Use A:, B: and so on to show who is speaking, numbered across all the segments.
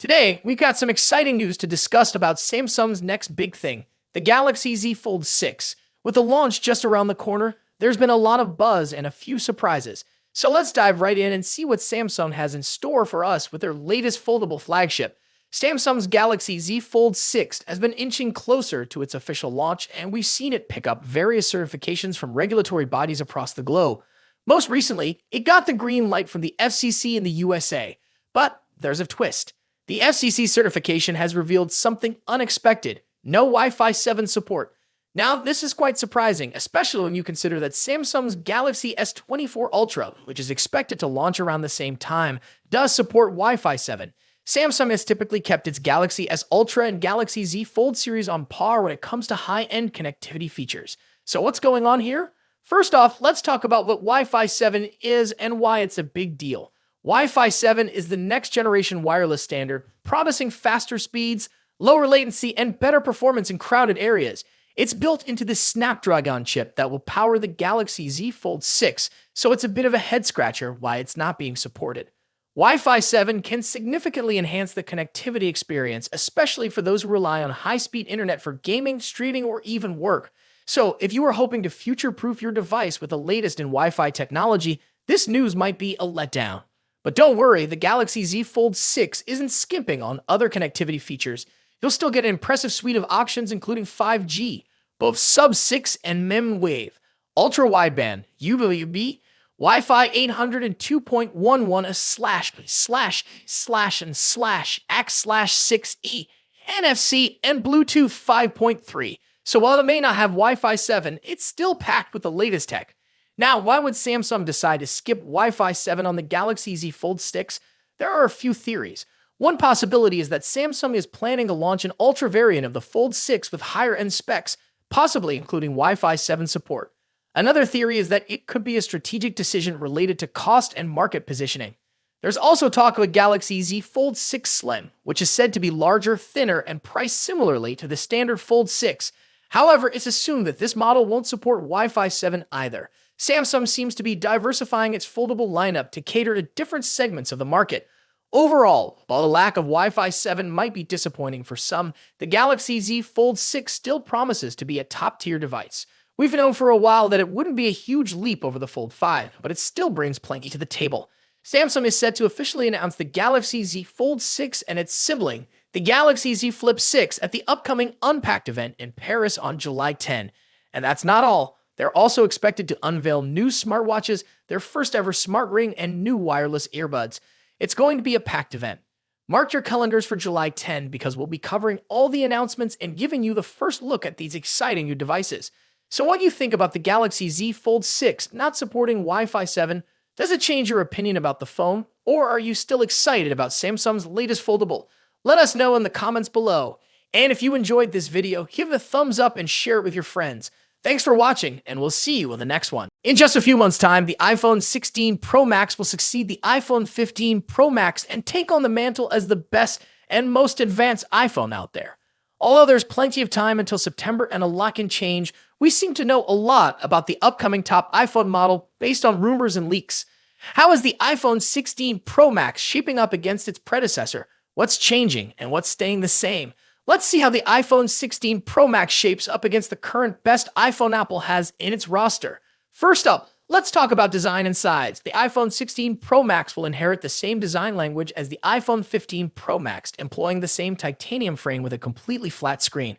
A: Today, we've got some exciting news to discuss about Samsung's next big thing, the Galaxy Z Fold 6. With the launch just around the corner, there's been a lot of buzz and a few surprises. So let's dive right in and see what Samsung has in store for us with their latest foldable flagship. Samsung's Galaxy Z Fold 6 has been inching closer to its official launch, and we've seen it pick up various certifications from regulatory bodies across the globe. Most recently, it got the green light from the FCC in the USA. But there's a twist. The FCC certification has revealed something unexpected: no Wi-Fi 7 support. Now, this is quite surprising, especially when you consider that Samsung's Galaxy S24 Ultra, which is expected to launch around the same time, does support Wi-Fi 7. Samsung has typically kept its Galaxy S Ultra and Galaxy Z Fold series on par when it comes to high-end connectivity features. So what's going on here? First off, let's talk about what Wi-Fi 7 is and why it's a big deal. Wi-Fi 7 is the next-generation wireless standard, promising faster speeds, lower latency, and better performance in crowded areas. It's built into the Snapdragon chip that will power the Galaxy Z Fold 6, so it's a bit of a head-scratcher why it's not being supported. Wi-Fi 7 can significantly enhance the connectivity experience, especially for those who rely on high-speed internet for gaming, streaming, or even work. So, if you are hoping to future-proof your device with the latest in Wi-Fi technology, this news might be a letdown. But don't worry, the Galaxy Z Fold 6 isn't skimping on other connectivity features. You'll still get an impressive suite of options including 5G, both sub-6 and mmWave, ultra-wideband, UWB, Wi-Fi 800 and 2.11 //X/6E, NFC, and Bluetooth 5.3. So while it may not have Wi-Fi 7, it's still packed with the latest tech. Now, why would Samsung decide to skip Wi-Fi 7 on the Galaxy Z Fold 6? There are a few theories. One possibility is that Samsung is planning to launch an ultra variant of the Fold 6 with higher-end specs, possibly including Wi-Fi 7 support. Another theory is that it could be a strategic decision related to cost and market positioning. There's also talk of a Galaxy Z Fold 6 Slim, which is said to be larger, thinner, and priced similarly to the standard Fold 6. However, it's assumed that this model won't support Wi-Fi 7 either. Samsung seems to be diversifying its foldable lineup to cater to different segments of the market. Overall, while the lack of Wi-Fi 7 might be disappointing for some, the Galaxy Z Fold 6 still promises to be a top-tier device. We've known for a while that it wouldn't be a huge leap over the Fold 5, but it still brings plenty to the table. Samsung is set to officially announce the Galaxy Z Fold 6 and its sibling, the Galaxy Z Flip 6, at the upcoming Unpacked event in Paris on July 10. And that's not all. They're also expected to unveil new smartwatches, their first ever smart ring, and new wireless earbuds. It's going to be a packed event. Mark your calendars for July 10 because we'll be covering all the announcements and giving you the first look at these exciting new devices. So what do you think about the Galaxy Z Fold 6 not supporting Wi-Fi 7? Does it change your opinion about the phone? Or are you still excited about Samsung's latest foldable? Let us know in the comments below. And if you enjoyed this video, give it a thumbs up and share it with your friends. Thanks for watching, and we'll see you in the next one. In just a few months' time, the iPhone 16 Pro Max will succeed the iPhone 15 Pro Max and take on the mantle as the best and most advanced iPhone out there. Although there's plenty of time until September and a lot can change, we seem to know a lot about the upcoming top iPhone model based on rumors and leaks. How is the iPhone 16 Pro Max shaping up against its predecessor? What's changing and what's staying the same? Let's see how the iPhone 16 Pro Max shapes up against the current best iPhone Apple has in its roster. First up, let's talk about design and size. The iPhone 16 Pro Max will inherit the same design language as the iPhone 15 Pro Max, employing the same titanium frame with a completely flat screen.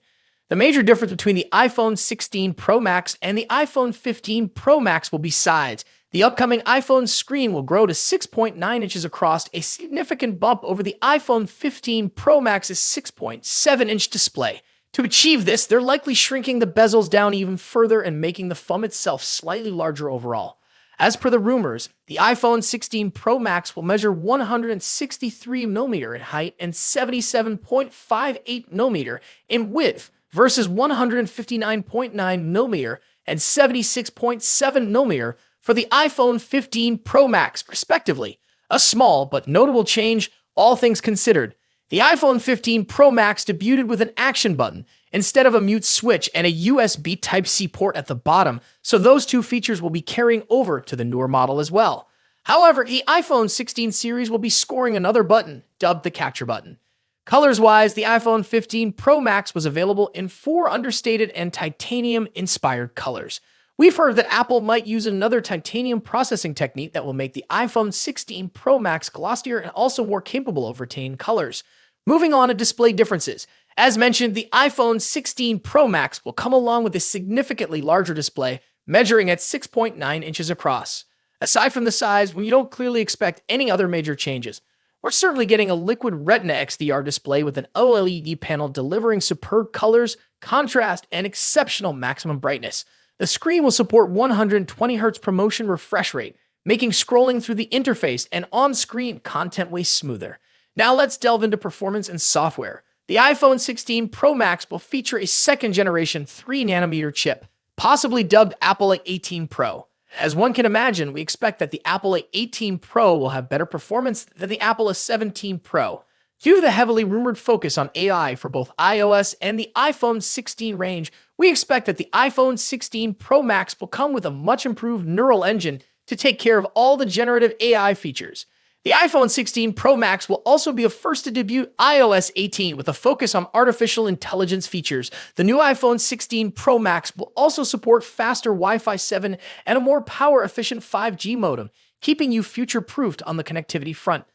A: The major difference between the iPhone 16 Pro Max and the iPhone 15 Pro Max will be size. The upcoming iPhone screen will grow to 6.9 inches across, a significant bump over the iPhone 15 Pro Max's 6.7-inch display. To achieve this, they're likely shrinking the bezels down even further and making the phone itself slightly larger overall. As per the rumors, the iPhone 16 Pro Max will measure 163mm in height and 77.58mm in width versus 159.9mm and 76.7mm for the iPhone 15 Pro Max, respectively. A small but notable change, all things considered. The iPhone 15 Pro Max debuted with an action button instead of a mute switch and a USB Type-C port at the bottom, so those two features will be carrying over to the newer model as well. However, the iPhone 16 series will be scoring another button, dubbed the Capture button. Colors-wise, the iPhone 15 Pro Max was available in 4 understated and titanium-inspired colors. We've heard that Apple might use another titanium processing technique that will make the iPhone 16 Pro Max glossier and also more capable of retaining colors. Moving on to display differences. As mentioned, the iPhone 16 Pro Max will come along with a significantly larger display, measuring at 6.9 inches across. Aside from the size, we don't clearly expect any other major changes. We're certainly getting a liquid Retina XDR display with an OLED panel delivering superb colors, contrast, and exceptional maximum brightness. The screen will support 120Hz ProMotion refresh rate, making scrolling through the interface and on-screen content way smoother. Now let's delve into performance and software. The iPhone 16 Pro Max will feature a second-generation 3nm chip, possibly dubbed Apple A18 Pro. As one can imagine, we expect that the Apple A18 Pro will have better performance than the Apple A17 Pro. Due to the heavily rumored focus on AI for both iOS and the iPhone 16 range, we expect that the iPhone 16 Pro Max will come with a much improved neural engine to take care of all the generative AI features. The iPhone 16 Pro Max will also be a first to debut iOS 18 with a focus on artificial intelligence features. The new iPhone 16 Pro Max will also support faster Wi-Fi 7 and a more power-efficient 5G modem, keeping you future-proofed on the connectivity front.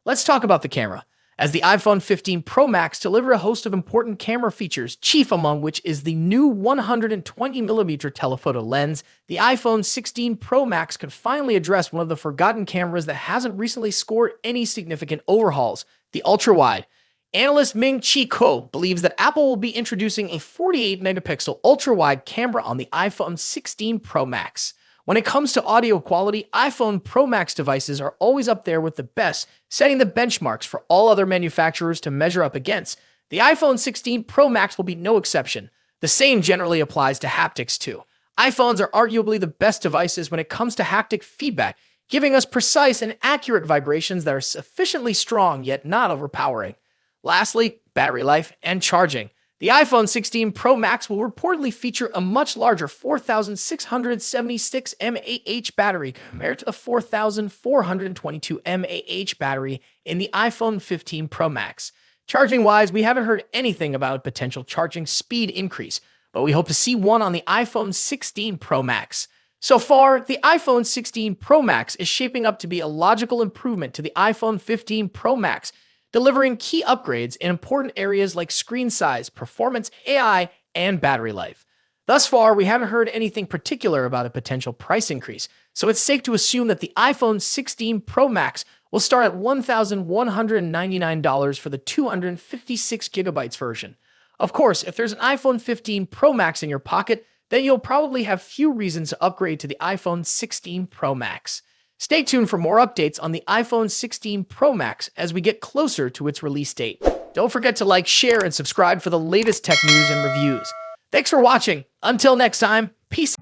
A: Let's talk about the camera. As the iPhone 15 Pro Max delivers a host of important camera features, chief among which is the new 120mm telephoto lens, the iPhone 16 Pro Max could finally address one of the forgotten cameras that hasn't recently scored any significant overhauls, the ultra-wide. Analyst Ming-Chi Kuo believes that Apple will be introducing a 48-megapixel ultra-wide camera on the iPhone 16 Pro Max. When it comes to audio quality, iPhone Pro Max devices are always up there with the best, setting the benchmarks for all other manufacturers to measure up against. The iPhone 16 Pro Max will be no exception. The same generally applies to haptics too. iPhones are arguably the best devices when it comes to haptic feedback, giving us precise and accurate vibrations that are sufficiently strong yet not overpowering. Lastly, battery life and charging. The iPhone 16 Pro Max will reportedly feature a much larger 4,676 mAh battery compared to the 4,422 mAh battery in the iPhone 15 Pro Max. Charging-wise, we haven't heard anything about a potential charging speed increase, but we hope to see one on the iPhone 16 Pro Max. So far, the iPhone 16 Pro Max is shaping up to be a logical improvement to the iPhone 15 Pro Max, delivering key upgrades in important areas like screen size, performance, AI, and battery life. Thus far, we haven't heard anything particular about a potential price increase, so it's safe to assume that the iPhone 16 Pro Max will start at $1,199 for the 256GB version. Of course, if there's an iPhone 15 Pro Max in your pocket, then you'll probably have few reasons to upgrade to the iPhone 16 Pro Max. Stay tuned for more updates on the iPhone 16 Pro Max as we get closer to its release date. Don't forget to like, share, and subscribe for the latest tech news and reviews. Thanks for watching. Until next time, peace.